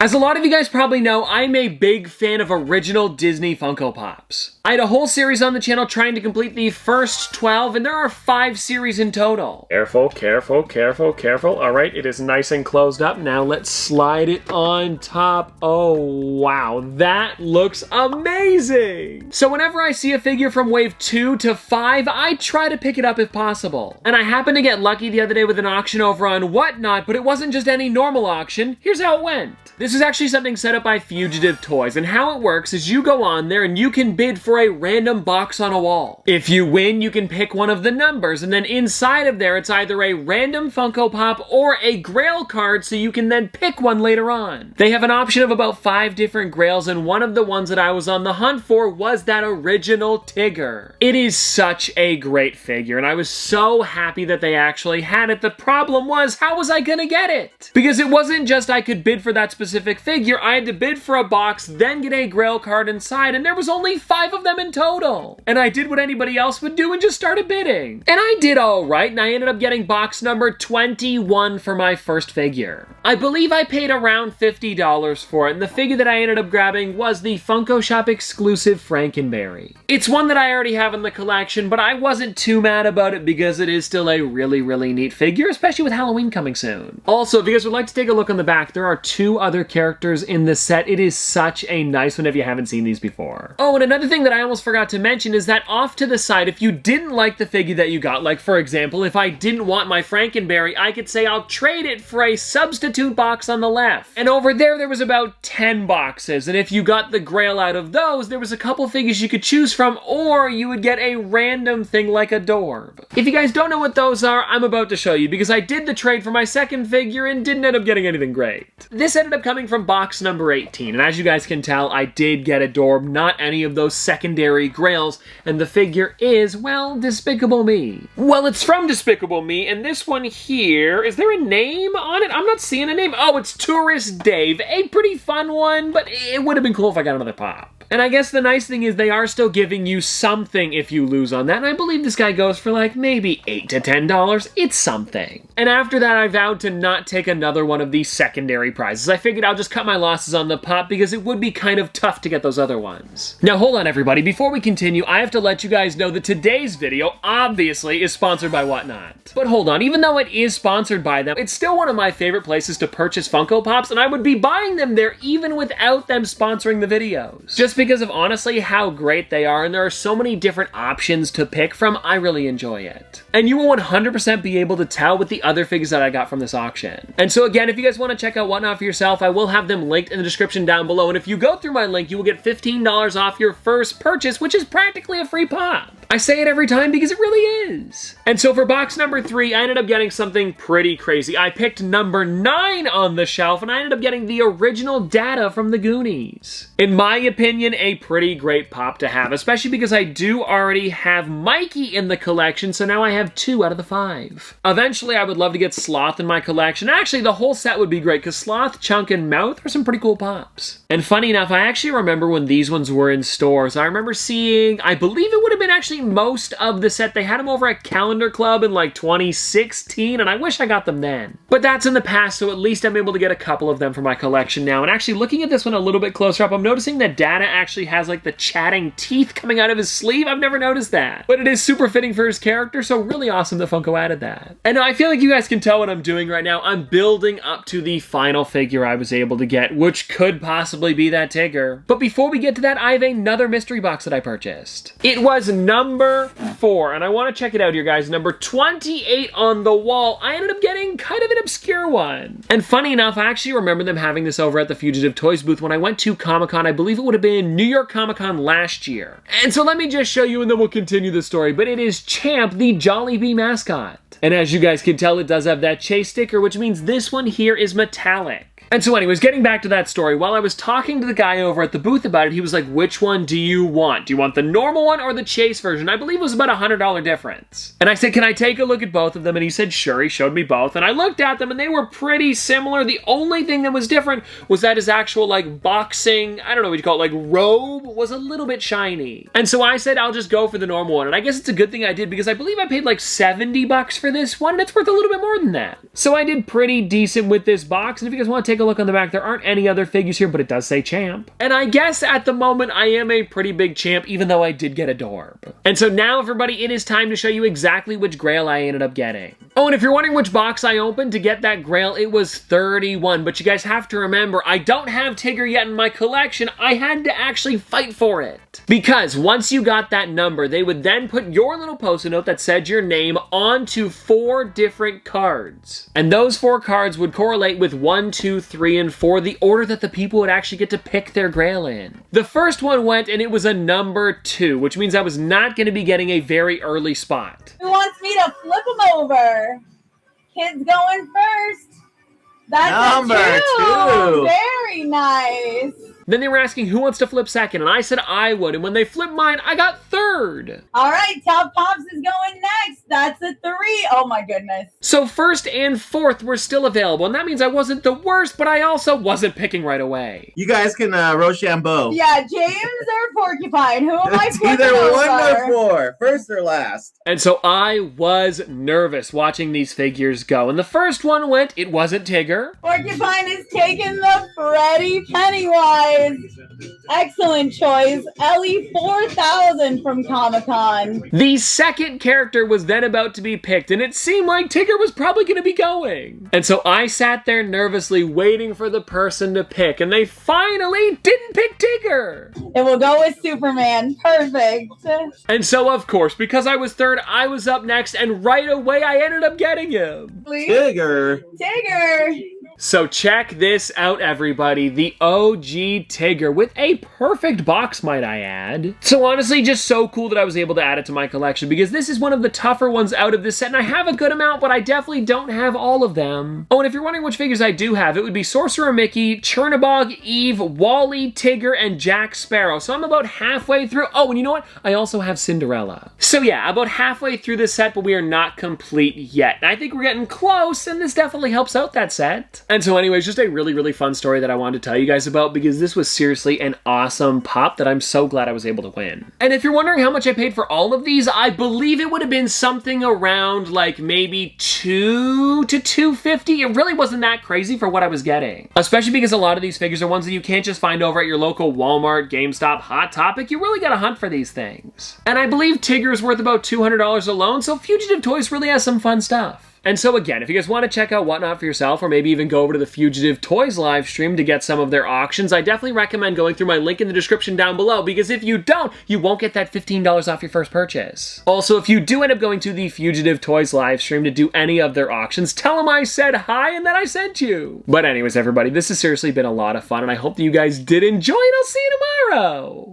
As a lot of you guys probably know, I'm a big fan of original Disney Funko Pops. I had a whole series on the channel trying to complete the first 12, and there are 5 series in total. Careful, careful, careful, careful. All right, it is nice and closed up. Now let's slide it on top. Oh, wow, that looks amazing. So whenever I see a figure from wave 2 to 5, I try to pick it up if possible. And I happened to get lucky the other day with an auction over on Whatnot, but it wasn't just any normal auction. Here's how it went. This is actually something set up by Fugitive Toys, and how it works is you go on there and you can bid for a random box on a wall. If you win, you can pick one of the numbers, and then inside of there it's either a random Funko Pop or a Grail card, so you can then pick one later on. They have an option of about 5 different Grails, and one of the ones that I was on the hunt for was that original Tigger. It is such a great figure, and I was so happy that they actually had it. The problem was, how was I gonna get it? Because it wasn't just I could bid for that specific figure, I had to bid for a box, then get a Grail card inside, and there was only 5 of them in total. And I did what anybody else would do and just started bidding. And I did all right, and I ended up getting box number 21 for my first figure. I believe I paid around $50 for it, and the figure that I ended up grabbing was the Funko Shop exclusive Frankenberry. It's one that I already have in the collection, but I wasn't too mad about it because it is still a really, really neat figure, especially with Halloween coming soon. Also, if you guys would like to take a look on the back, there are 2 other characters in this set. It is such a nice one if you haven't seen these before. Oh, and another thing that I almost forgot to mention is that off to the side, if you didn't like the figure that you got, like for example, if I didn't want my Frankenberry, I could say I'll trade it for a substitute box on the left. And over there was about 10 boxes, and if you got the Grail out of those, there was a couple figures you could choose from, or you would get a random thing like a Dorb. If you guys don't know what those are, I'm about to show you, because I did the trade for my second figure and didn't end up getting anything great. This ended up coming from box number 18, and as you guys can tell, I did get a Dorb, not any of those secondary Grails, and the figure is, well, Despicable Me. Well, it's from Despicable Me, and this one here, is there a name on it? I'm not seeing a name. Oh, it's Tourist Dave. A pretty fun one, but it would have been cool if I got another pop. And I guess the nice thing is they are still giving you something if you lose on that, and I believe this guy goes for like maybe $8 to $10. It's something. And after that, I vowed to not take another one of these secondary prizes. I figured I'll just cut my losses on the pop because it would be kind of tough to get those other ones. Now hold on everybody, before we continue, I have to let you guys know that today's video obviously is sponsored by Whatnot. But hold on, even though it is sponsored by them, it's still one of my favorite places to purchase Funko Pops, and I would be buying them there even without them sponsoring the videos. Just because of honestly how great they are, and there are so many different options to pick from, I really enjoy it. And you will 100% be able to tell with the other figures that I got from this auction. And so again, if you guys want to check out Whatnot for yourself, I will have them linked in the description down below, and if you go through my link, you will get $15 off your first purchase, which is practically a free pop. I say it every time because it really is. And so for box number 3, I ended up getting something pretty crazy. I picked number 9 on the shelf, and I ended up getting the original Data from the Goonies. In my opinion, a pretty great pop to have, especially because I do already have Mikey in the collection, so now I have 2 out of the 5. Eventually, I would love to get Sloth in my collection. Actually, the whole set would be great, because Sloth, Chunk, and Mouth are some pretty cool pops. And funny enough, I actually remember when these ones were in stores. I remember seeing, I believe it would have been actually most of the set. They had them over at Calendar Club in like 2016, and I wish I got them then. But that's in the past, so at least I'm able to get a couple of them for my collection now. And actually, looking at this one a little bit closer up, I'm noticing that Data actually has like the chatting teeth coming out of his sleeve. I've never noticed that. But it is super fitting for his character, so really awesome that Funko added that. And I feel like you guys can tell what I'm doing right now. I'm building up to the final figure I was able to get, which could possibly be that Tigger. But before we get to that, I have another mystery box that I purchased. It was number 4, and I want to check it out here, guys. Number 28 on the wall. I ended up getting kind of an obscure one. And funny enough, I actually remember them having this over at the Fugitive Toys booth when I went to Comic-Con. I believe it would have been New York Comic-Con last year. And so let me just show you and then we'll continue the story. But it is Champ, the Jollibee mascot. And as you guys can tell, it does have that Chase sticker, which means this one here is metallic. And so anyways, getting back to that story, while I was talking to the guy over at the booth about it, he was like, which one do you want? Do you want the normal one or the Chase version? version. I believe it was about $100 difference. And I said, can I take a look at both of them? And he said, sure. He showed me both. And I looked at them and they were pretty similar. The only thing that was different was that his actual like boxing, I don't know what you call it, like robe was a little bit shiny. And so I said, I'll just go for the normal one. And I guess it's a good thing I did because I believe I paid like $70 for this one and it's worth a little bit more than that. So I did pretty decent with this box. And if you guys want to take a look on the back, there aren't any other figures here, but it does say champ. And I guess at the moment I am a pretty big champ, even though I did get a Dorb. And so now everybody, it is time to show you exactly which Grail I ended up getting. Oh, and if you're wondering which box I opened to get that Grail, it was 31. But you guys have to remember, I don't have Tigger yet in my collection. I had to actually fight for it. Because once you got that number, they would then put your little post-it note that said your name onto 4 different cards. And those 4 cards would correlate with 1, 2, 3, and 4, the order that the people would actually get to pick their Grail in. The first one went and it was a number 2, which means I was not going to be getting a very early spot. Who wants me to flip them over? Kids going first. That's number a 2. 2. Very nice. Then they were asking who wants to flip second, and I said I would, and when they flipped mine, I got third. All right, Top Pops is going next. That's a 3. Oh my goodness. So first and fourth were still available, and that means I wasn't the worst, but I also wasn't picking right away. You guys can Rochambeau. Yeah, James or Porcupine. Who am I It's flipping either over? 1 or 4, first or last. And so I was nervous watching these figures go, and the first one went, it wasn't Tigger. Porcupine is taking the Freddy Pennywise. Excellent choice. Ellie 4000 from Comic-Con. The second character was then about to be picked, and it seemed like Tigger was probably going to be going. And so I sat there nervously waiting for the person to pick, and they finally didn't pick Tigger. It will go with Superman. Perfect. And so, of course, because I was third, I was up next, and right away I ended up getting him. Tigger. Tigger. So check this out, everybody. The OG Tigger with a perfect box, might I add. So honestly, just so cool that I was able to add it to my collection because this is one of the tougher ones out of this set, and I have a good amount, but I definitely don't have all of them. Oh, and if you're wondering which figures I do have, it would be Sorcerer Mickey, Chernabog, Eve, Wally, Tigger, and Jack Sparrow. So I'm about halfway through. Oh, and you know what? I also have Cinderella. So yeah, about halfway through this set, but we are not complete yet. And I think we're getting close, and this definitely helps out that set. And so anyways, just a really, really fun story that I wanted to tell you guys about because this was seriously an awesome pop that I'm so glad I was able to win. And if you're wondering how much I paid for all of these, I believe it would have been something around like maybe $2 to $250. It really wasn't that crazy for what I was getting. Especially because a lot of these figures are ones that you can't just find over at your local Walmart, GameStop, Hot Topic. You really gotta hunt for these things. And I believe Tigger is worth about $200 alone, so Fugitive Toys really has some fun stuff. And so again, if you guys want to check out Whatnot for yourself, or maybe even go over to the Fugitive Toys live stream to get some of their auctions, I definitely recommend going through my link in the description down below, because if you don't, you won't get that $15 off your first purchase. Also, if you do end up going to the Fugitive Toys live stream to do any of their auctions, tell them I said hi and that I sent you. But anyways, everybody, this has seriously been a lot of fun, and I hope that you guys did enjoy, and I'll see you tomorrow!